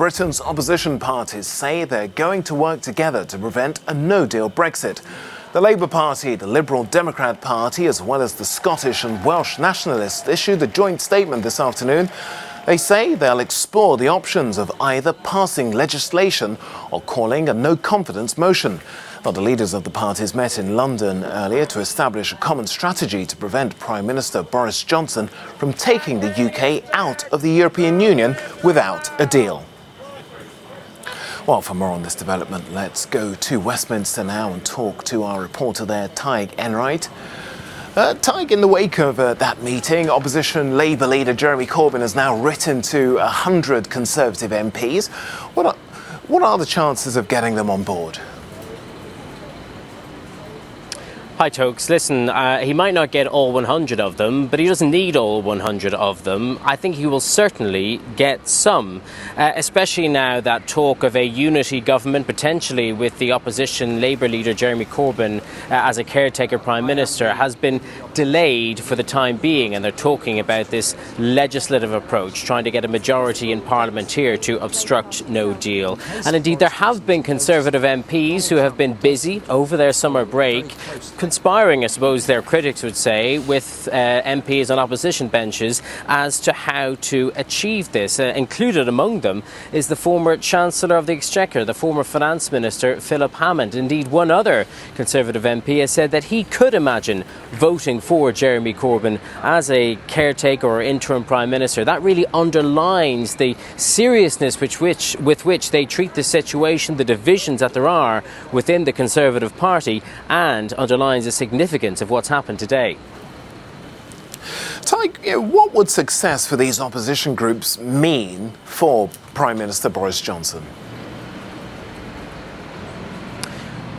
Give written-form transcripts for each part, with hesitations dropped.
Britain's opposition parties say they're going to work together to prevent a no-deal Brexit. The Labour Party, the Liberal Democrat Party, as well as the Scottish and Welsh Nationalists issued a joint statement this afternoon. They say they'll explore the options of either passing legislation or calling a no-confidence motion. Well, the leaders of the parties met in London earlier to establish a common strategy to prevent Prime Minister Boris Johnson from taking the UK out of the European Union without a deal. Well, for more on this development, let's go to Westminster now and talk to our reporter there, Tig Enright. Tig, in the wake of that meeting, opposition Labour leader Jeremy Corbyn has now written to 100 Conservative MPs. What are the chances of getting them on board? Hi, Tokes. Listen, he might not get all 100 of them, but he doesn't need all 100 of them. I think he will certainly get some, especially now that talk of a unity government, potentially with the opposition Labour leader Jeremy Corbyn as a caretaker Prime Minister, has been delayed for the time being, and they're talking about this legislative approach, trying to get a majority in Parliament here to obstruct no deal. And indeed, there have been Conservative MPs who have been busy over their summer break, conspiring, I suppose their critics would say, with MPs on opposition benches as to how to achieve this. Included among them is the former Chancellor of the Exchequer, the former Finance Minister, Philip Hammond. Indeed, one other Conservative MP has said that he could imagine voting for Jeremy Corbyn as a caretaker or interim Prime Minister. That really underlines the seriousness with which they treat the situation, the divisions that there are within the Conservative Party, and underlines the significance of what's happened today. Tig, what would success for these opposition groups mean for Prime Minister Boris Johnson?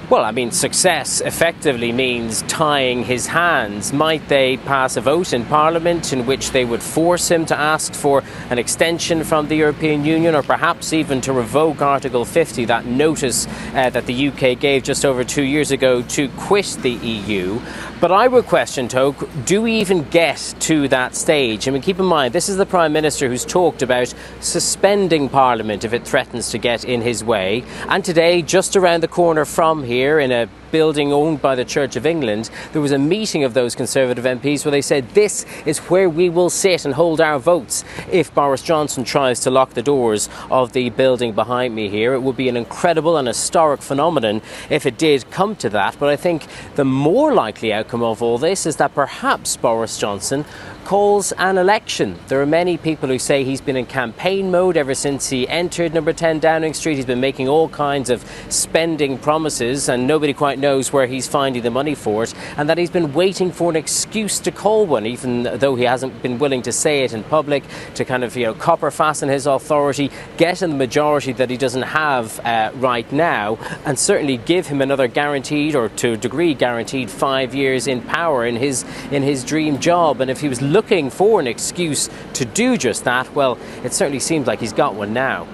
Well, I mean, success effectively means tying his hands. Might they pass a vote in Parliament in which they would force him to ask for an extension from the European Union, or perhaps even to revoke Article 50, that notice that the UK gave just over 2 years ago to quit the EU? But I would question, Toke, do we even get to that stage? I mean, keep in mind, this is the Prime Minister who's talked about suspending Parliament if it threatens to get in his way. And today, just around the corner from here, in a building owned by the Church of England, there was a meeting of those Conservative MPs where they said this is where we will sit and hold our votes if Boris Johnson tries to lock the doors of the building behind me here. It would be an incredible and historic phenomenon if it did come to that. But I think the more likely outcome of all this is that perhaps Boris Johnson calls an election. There are many people who say he's been in campaign mode ever since he entered number 10 Downing Street. He's been making all kinds of spending promises and nobody quite knows where he's finding the money for it, and that he's been waiting for an excuse to call one, even though he hasn't been willing to say it in public, to kind of, copper fasten his authority, get in the majority that he doesn't have right now, and certainly give him another guaranteed, or to a degree guaranteed, 5 years in power in his dream job. And if he was looking for an excuse to do just that, well, it certainly seems like he's got one now.